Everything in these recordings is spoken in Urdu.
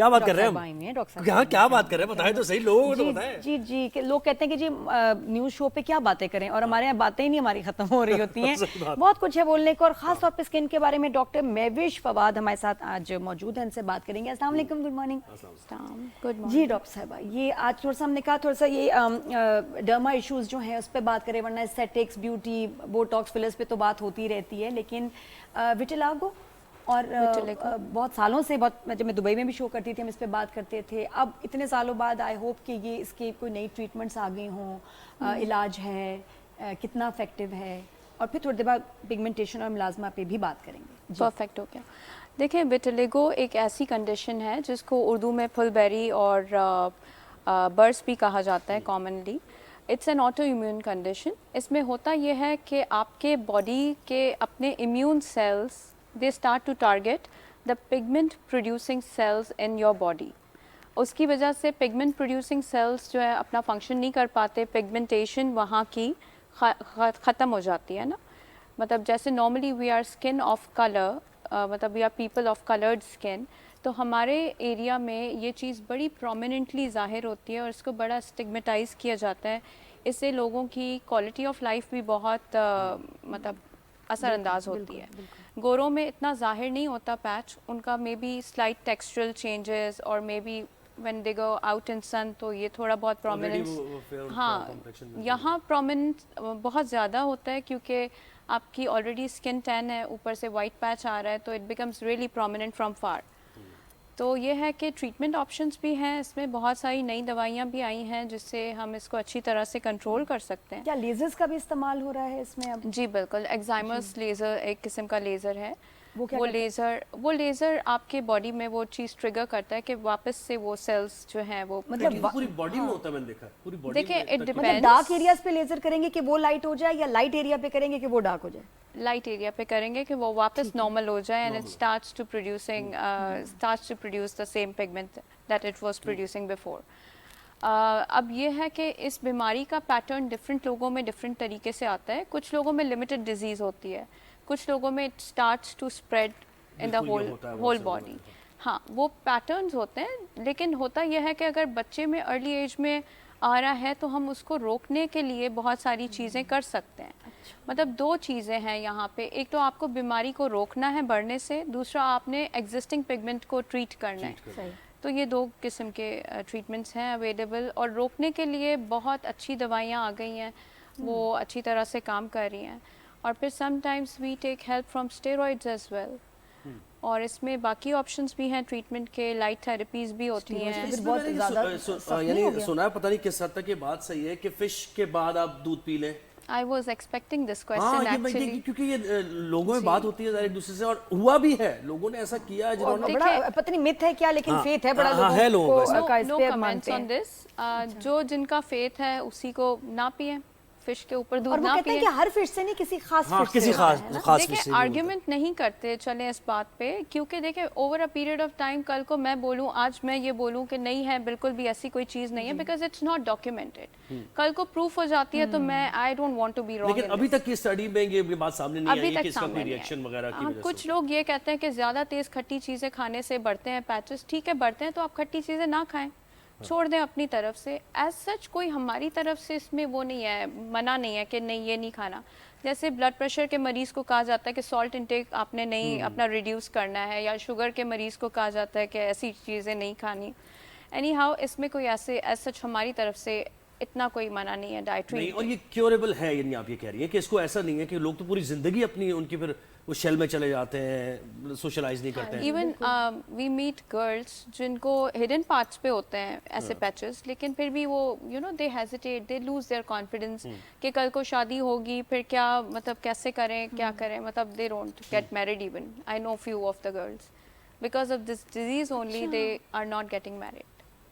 کیا بات کر رہے ہیں ہم؟ یہاں کیا بات کر رہے ہیں بتائیں تو صحیح، لوگوں کو تو بتائیں. جی جی کہ لوگ کہتے ہیں کہ جی نیوز شو پہ کیا باتیں کریں، اور ہمارے یہاں باتیں ہی نہیں ہماری ختم ہو رہی ہوتی ہیں. بہت کچھ ہے بولنے کو، اور خاص طور پہ اسکن کے بارے میں ڈاکٹر مہوش فواد ہمارے ساتھ آج موجود ہیں، ان سے بات کریں گے. السلام علیکم. Good morning. جی ڈاکٹر صاحبہ، یہ آج تھوڑا سا ہم نے کہا تھوڑا سا یہ ڈرما ایشوز جو ہیں اس پہ بات کریں، ورنہ اسیٹکس، بیوٹی، بوٹاکس، فلرز پہ تو بات ہوتی رہتی ہے، لیکن وٹیلاگو اور بہت سالوں سے، جب میں دبئی میں بھی شو کرتی تھی ہم اس پہ بات کرتے تھے. اب اتنے سالوں بعد آئی ہوپ کہ یہ اس کی کوئی نئی ٹریٹمنٹس آ گئی ہوں، علاج ہے، کتنا افیکٹو ہے، اور پھر تھوڑی دیر بعد پگمنٹیشن اور ملازمہ پہ بھی بات کریں گے. پرفیکٹ ہو گیا. دیکھیں وٹیلیگو ایک ایسی کنڈیشن ہے جس کو اردو میں پھل بیری اور برس بھی کہا جاتا ہے commonly. It's an autoimmune condition. اس میں ہوتا یہ ہے کہ آپ کے باڈی کے اپنے immune cells they start to target the pigment producing cells in your body. اس کی وجہ سے pigment producing cells جو ہے اپنا فنکشن نہیں کر پاتے، pigmentation وہاں کی ختم ہو جاتی ہے نا. مطلب جیسے normally we are skin of colour, مطلب we are people of coloured skin, تو ہمارے ایریا میں یہ چیز بڑی پرومیننٹلی ظاہر ہوتی ہے اور اس کو بڑا اسٹگمیٹائز کیا جاتا ہے. اس سے لوگوں کی کوالٹی آف لائف بھی بہت مطلب اثر انداز ہوتی ہے. گوروں میں اتنا ظاہر نہیں ہوتا پیچ، ان کا may be slight textural changes اور may be when they go out in sun تو یہ تھوڑا بہت پرومیننس. ہاں یہاں پرومیننس بہت زیادہ ہوتا ہے کیونکہ آپ کی آلریڈی اسکن ٹین ہے، اوپر سے وائٹ پیچ آ رہا ہے، تو it becomes really prominent from for. تو یہ ہے کہ ٹریٹمنٹ آپشنس بھی ہیں، اس میں بہت ساری نئی دوائیاں بھی آئی ہیں جس سے ہم اس کو اچھی طرح سے کنٹرول کر سکتے ہیں. کیا لیزرز کا بھی استعمال ہو رہا ہے اس میں اب؟ جی بالکل. ایگزائمرس لیزر ایک قسم کا لیزر ہے. وہ لیزر آپ کے باڈی میں وہ چیز ٹریگر کرتا ہے کہ واپس سے وہ سیلز جو ہیں وہ مطلب پوری باڈی میں ہوتا ہے. میں نے دیکھا پوری باڈی دیکھیں اٹ مطلب ڈیپینڈ. ڈارک ایریاز پہ لیزر کریں گے کہ وہ لائٹ ہو جائے، یا لائٹ ایریا پہ کریں گے کہ وہ ڈارک ہو جائے؟ لائٹ ایریا پہ کریں گے کہ وہ واپس نارمل ہو جائے and it starts to produce the same pigment that it was producing before. اب یہ ہے کہ اس بیماری کا پیٹرن ڈفرینٹ لوگوں میں ڈفرینٹ طریقے سے آتا ہے. کچھ لوگوں میں لمیٹڈ ڈیزیز ہوتی ہے، کچھ لوگوں میں it starts to spread in the whole body. ہاں وہ پیٹرنز ہوتے ہیں، لیکن ہوتا یہ ہے کہ اگر بچے میں ارلی ایج میں آ رہا ہے تو ہم اس کو روکنے کے لیے بہت ساری چیزیں کر سکتے ہیں. مطلب دو چیزیں ہیں یہاں پہ، ایک تو آپ کو بیماری کو روکنا ہے بڑھنے سے، دوسرا آپ نے ایگزسٹنگ پگمنٹ کو ٹریٹ کرنا ہے. تو یہ دو قسم کے ٹریٹمنٹس ہیں اویلیبل، اور روکنے کے لیے بہت اچھی دوائیاں آ گئی ہیں، وہ اچھی طرح سے کام کر رہی ہیں. اور پھر sometimes we take help from steroids as well. اور اس میں باقی آپشنس بھی ہیں ٹریٹمنٹ کے، لائٹ تھراپیز بھی ہوتی ہیں. یعنی سنا ہے پتہ نہیں کس حد تک یہ بات صحیح ہے کہ فش کے بعد آپ دودھ پی لیں. I was expecting this question actually. کیونکہ یہ لوگوں میں بات ہوتی ہے ایک دوسرے سے، اور ہوا بھی ہے، لوگوں نے ایسا کیا جنہوں نے بڑا پتہ نہیں میتھ ہے کیا، لیکن فیتھ ہے بڑا لوگوں کو اس پہ مانتے ہیں. جو جن کا فیتھ ہے اسی کو نہ پیئیں، فش کے اوپر دودھ نہ پیئیں. اور وہ کہتے ہیں کہ ہر فش سے نہیں، کسی خاص فش سے. دیکھیں آرگیومنٹ نہیں کرتے چلیں اس بات پہ، کیونکہ دیکھیں over a period of time کل کو میں بولوں، آج میں یہ بولوں کہ نہیں ہے بالکل بھی ایسی کوئی چیز نہیں ہے، بیکاز اٹس ناٹ ڈاکیومنٹڈ. کل کو پروف ہو جاتی ہے تو میں I don't want to be wrong. لیکن ابھی تک کی اسٹڈی میں یہ بات سامنے نہیں آئی کہ اس کا کوئی ری ایکشن وغیرہ کی وجہ سے. کچھ لوگ یہ کہتے ہیں کہ زیادہ تیز کھٹی چیزیں کھانے سے بڑھتے ہیں پیچز. ٹھیک ہے بڑھتے ہیں تو آپ کھٹی چیزیں نہ کھائیں، چھوڑ دیں اپنی طرف سے. ایز سچ کوئی ہماری طرف سے اس میں وہ نہیں ہے، منع نہیں ہے کہ نہیں یہ نہیں کھانا. جیسے بلڈ پریشر کے مریض کو کہا جاتا ہے کہ سالٹ انٹیک آپ نے نہیں اپنا ریڈیوس کرنا ہے، یا شوگر کے مریض کو کہا جاتا ہے کہ ایسی چیزیں نہیں کھانی. اینی ہاؤ اس میں کوئی ایسے ایز سچ ہماری طرف سے اتنا کوئی منع نہیں ہے ڈائٹری. نہیں، اور یہ کیوریبل ہے، یعنی آپ یہ کہہ رہی ہیں کہ اس کو ایسا نہیں ہے کہ لوگ تو پوری زندگی اپنی ان کی پھر وہ شیل میں چلے جاتے ہیں، سوشلائز نہیں کرتے ہیں. ایون وی میٹ گرلس جن کو ہڈن پارٹس پہ ہوتے ہیں ایسے پیچز، لیکن پھر بھی وہ they hesitate, they lose their confidence کہ کل کو شادی ہوگی پھر کیا، مطلب کیسے کریں کیا کریں. مطلب they don't get married. Even I know few of the girls because of this disease only they are not getting married.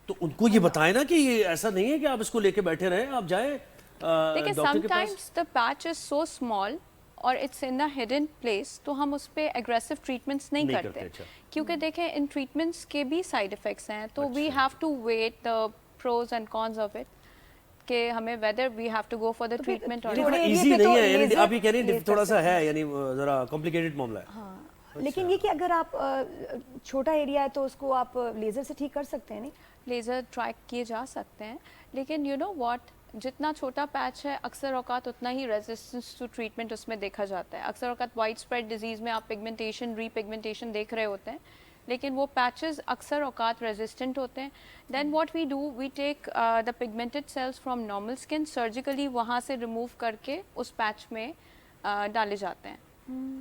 تو ان کو یہ بتائیں نا کہ یہ ایسا نہیں ہے کہ آپ اس کو لے کے بیٹھے رہیں، آپ جائیں دیکھیں some times the patch is so small اور it's in a hidden place, تو ہم اس پہ اگریسو ٹریٹمنٹس نہیں کرتے، کیونکہ دیکھیں ان ٹریٹمنٹس کے بھی سائڈ افیکٹس ہیں. تو we have to weigh the pros and cons of it کہ ہمیں whether we have to go for the treatment. اور ایزی نہیں ہے، یعنی آپ یہ کہہ رہی ہیں تھوڑا سا ہے، یعنی ذرا کمپلیکیٹڈ معاملہ ہے. لیکن یہ کہ اگر آپ چھوٹا ایریا ہے تو اس کو آپ لیزر سے ٹھیک کر سکتے ہیں نہیں؟ لیزر ٹرائی کیے جا سکتے ہیں، لیکن یو نو واٹ، جتنا چھوٹا پیچ ہے اکثر اوقات اتنا ہی ریزسٹنس ٹو ٹریٹمنٹ اس میں دیکھا جاتا ہے. اکثر اوقات وائڈ اسپریڈ ڈیزیز میں آپ پگمنٹیشن ری پگمنٹیشن دیکھ رہے ہوتے ہیں، لیکن وہ پیچز اکثر اوقات ریزسٹنٹ ہوتے ہیں. Then what we do, we take the pigmented cells from normal skin, surgically وہاں سے ریموو کر کے اس پیچ میں ڈالے جاتے ہیں.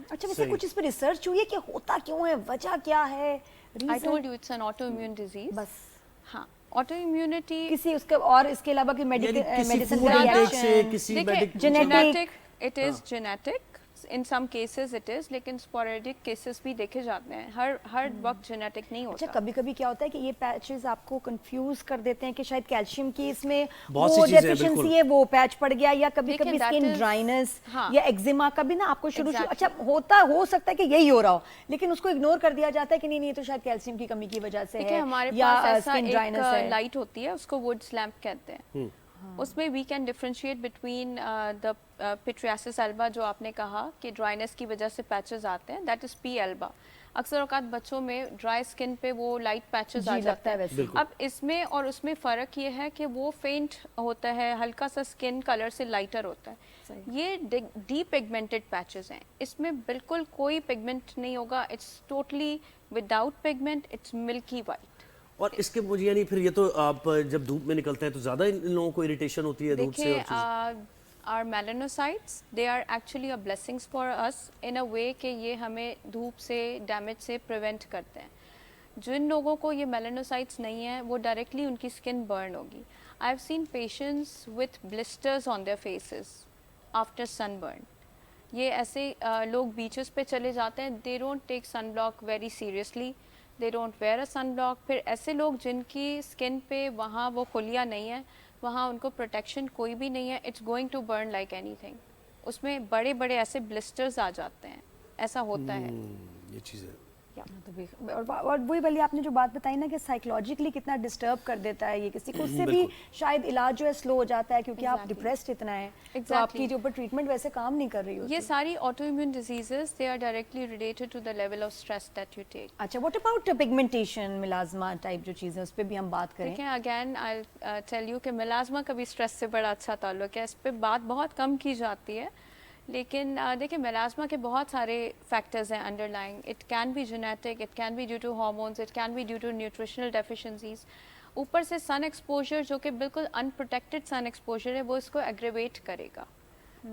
اچھا ویسے کچھ اس پہ ریسرچ ہوئی ہے کہ ہوتا کیوں ہے، وجہ کیا ہے؟ I told you it's an autoimmune disease. بس ہاں آٹو امیونٹی کسی اس کے اور اس کے علاوہ کوئی میڈیسن کا genetic, it is genetic, in some cases it is, لیکن اسپوریڈک کیسز بھی دیکھے جاتے ہیں، ہر وقت جینیٹک نہیں ہوتا. اچھا کبھی کبھی کیا ہوتا ہے کہ یہ پیچز آپ کو کنفیوز کر دیتے ہیں کہ شاید کیلشیم کی اس میں وہ ڈیفیشنسی ہے، وہ پیچ پڑ گیا، یا کبھی کبھی اسکن ڈرائنس یا ایگزیما، کبھی نا آپ کو شروع اچھا ہو سکتا ہے کہ یہی ہو رہا ہو، لیکن اس کو اگنور کر دیا جاتا ہے کہ نہیں یہ تو شاید کیلشیم کی کمی کی وجہ سے ہے، ہمارے یا پاس ایسا اسکن ڈرائنس ہے. ایک لائٹ ہوتی ہے، اس کو ووڈز لیمپ کہتے ہیں، اس میں we can differentiate between the pityriasis alba جو آپ نے کہا کہ ڈرائنس کی وجہ سے پیچز آتے ہیں، دیٹ از پی البا. اکثر اوقات بچوں میں ڈرائی اسکن پہ وہ لائٹ پیچز آ جاتا ہے. اب اس میں اور اس میں فرق یہ ہے کہ وہ فینٹ ہوتا ہے، ہلکا سا اسکن کلر سے لائٹر ہوتا ہے. یہ ڈی پیگمنٹڈ پیچز ہیں، اس میں بالکل کوئی پیگمنٹ نہیں ہوگا، it's totally without pigment, it's milky white. اور اس کے مجھے یعنی پھر یہ تو آپ جب دھوپ میں نکلتے ہیں تو زیادہ ان لوگوں کو اریٹیشن ہوتی ہے دھوپ سے؟ دیکھیں our melanocytes, they are actually a blessings for us in a way کہ یہ ہمیں دھوپ سے ڈیمیج سے پریونٹ کرتے ہیں. جن لوگوں کو یہ melanocytes نہیں ہیں وہ ڈائریکٹلی ان کی اسکن برن ہوگی. I have seen patients with blisters on their faces after sunburn. یہ ایسے لوگ بیچز پہ چلے جاتے ہیں، they don't take sunblock very seriously, they don't wear a sunblock. پھر ایسے لوگ جن کی اسکن پہ وہاں وہ خلیہ نہیں ہے، وہاں ان کو پروٹیکشن کوئی بھی نہیں ہے، it's going to burn like anything. اس میں بڑے بڑے ایسے بلسٹرز آ جاتے ہیں، ایسا ہوتا ہے. یہ چیز ہے. اور وہی والی آپ نے جو بات بتائی نا کہ سائیکولوجیکلی کتنا ڈسٹرب کر دیتا ہے یہ کسی کو، اس سے بھی شاید علاج جو ہے سلو ہو جاتا ہے کیونکہ آپ ڈپریسڈ اتنا ہے تو آپ کی جو اوپر ٹریٹمنٹ ویسے کام نہیں کر رہی ہوتی. یہ ساری auto immune diseases they are directly related to the level of stress that you take. اچھا what about pigmentation, melasma type جو چیزیں اس پہ بھی ہم بات کریں. دیکھیں اگین آئی ٹیل یو کہ ملازمہ کا بھی اسٹریس سے بڑا اچھا تعلق ہے، اس پہ بات بہت کم کی جاتی ہے، لیکن دیکھیں ملازمہ کے بہت سارے فیکٹرز ہیں underlying. It can be genetic, it can be due to hormones, it can be due to nutritional deficiencies. اوپر سے سن ایکسپوجر جو کہ بالکل ان پروٹیکٹڈ سن ایکسپوجر ہے وہ اس کو ایگریویٹ کرے گا.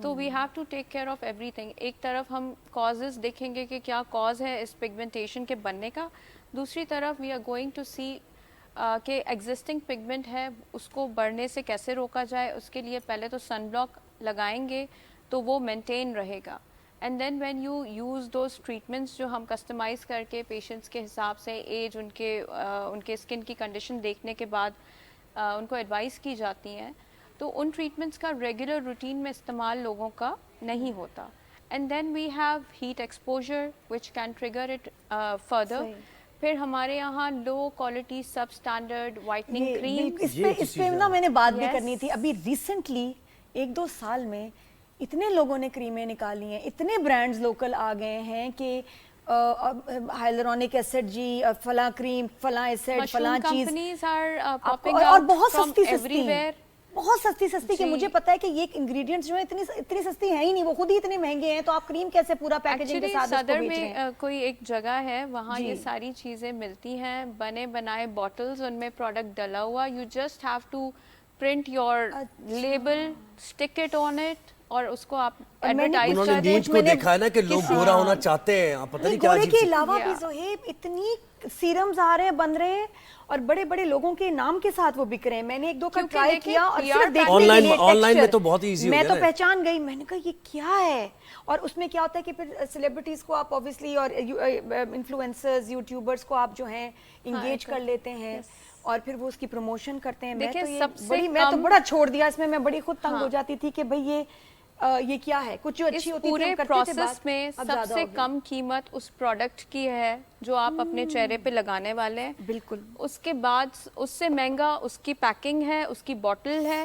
تو we have to take care of everything. ایک طرف ہم کازز دیکھیں گے کہ کیا کاز ہے اس پگمنٹیشن کے بننے کا، دوسری طرف وی آر گوئنگ ٹو سی کہ ایگزسٹنگ پگمنٹ ہے اس کو بڑھنے سے کیسے روکا جائے. اس کے لیے پہلے تو سن بلاک لگائیں گے تو وہ مینٹین رہے گا. And then when you use those treatments جو ہم کسٹمائز کر کے پیشنٹس کے حساب سے ایج، ان کے اسکن کی کنڈیشن دیکھنے کے بعد ان کو ایڈوائز کی جاتی ہیں، تو ان ٹریٹمنٹس کا ریگولر روٹین میں استعمال لوگوں کا نہیں ہوتا. And then we have heat exposure which can trigger it further. پھر ہمارے یہاں low quality substandard whitening cream, اس پہ نا میں نے بات بھی کرنی تھی. ابھی ریسنٹلی 1-2 سال میں اتنے لوگوں نے کریمیں نکالی ہیں، اتنے برانڈز لوکل آ گئے ہیں کہ ہائلورونک ایسڈ جی، فلاں کریم، فلاں ایسڈ، فلاں چیز، اور بہت سستی سستی کہ مجھے پتا ہے کہ یہ انگریڈینٹس جو ہیں اتنی سستی ہیں ہی نہیں، وہ خود ہی اتنے مہنگے ہیں، تو آپ کریم کیسے پورا پیکیجنگ کے ساتھ اس کو بیچ رہے ہیں. صدر میں کوئی ایک جگہ ہے وہاں یہ ساری چیزیں ملتی ہیں، بنے بنائے باٹلز، ان میں پروڈکٹ ڈلا ہوا. You just have to print your label, stick it on it, اور اس کو آپ ایڈورٹائز کر دیں. کو دیکھا ہے نا کہ لوگ گورا ہونا چاہتے ہیں، آپ پتہ نہیں کیا گورے کے علاوہ بھی زہیب اتنی سیرمز آ رہے ہیں، بن رہے ہیں، اور بڑے بڑے لوگوں کے نام کے ساتھ وہ بک رہے ہیں. میں نے 1-2 کا ٹرائی کیا اور صرف دیکھنے کے لیے آن لائن میں تو بہت ایزی ہو گیا، میں تو پہچان گئی، میں نے کہا یہ کیا ہے. اور اس میں کیا ہوتا ہے کہ پھر سیلیبریٹیز کو آپ اوبویسلی اور انفلوئنسرز، یوٹیوبرز کو آپ جو ہیں انگیج کر لیتے ہیں اور پھر وہ اس کی پروموشن کرتے ہیں. میں تو بڑا چھوڑ دیا اس میں بڑی خود تنگ ہو جاتی تھی کہ بھئی یہ کیا ہے. کچھ جو اچھی ہوتی پورے پروسیس میں سب سے کم قیمت اس پروڈکٹ کی ہے جو آپ اپنے چہرے پہ لگانے والے ہیں. بالکل. اس کے بعد اس سے مہنگا اس کی پیکنگ ہے، اس کی بوٹل ہے،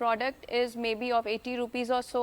product is maybe of 80 rupees or so,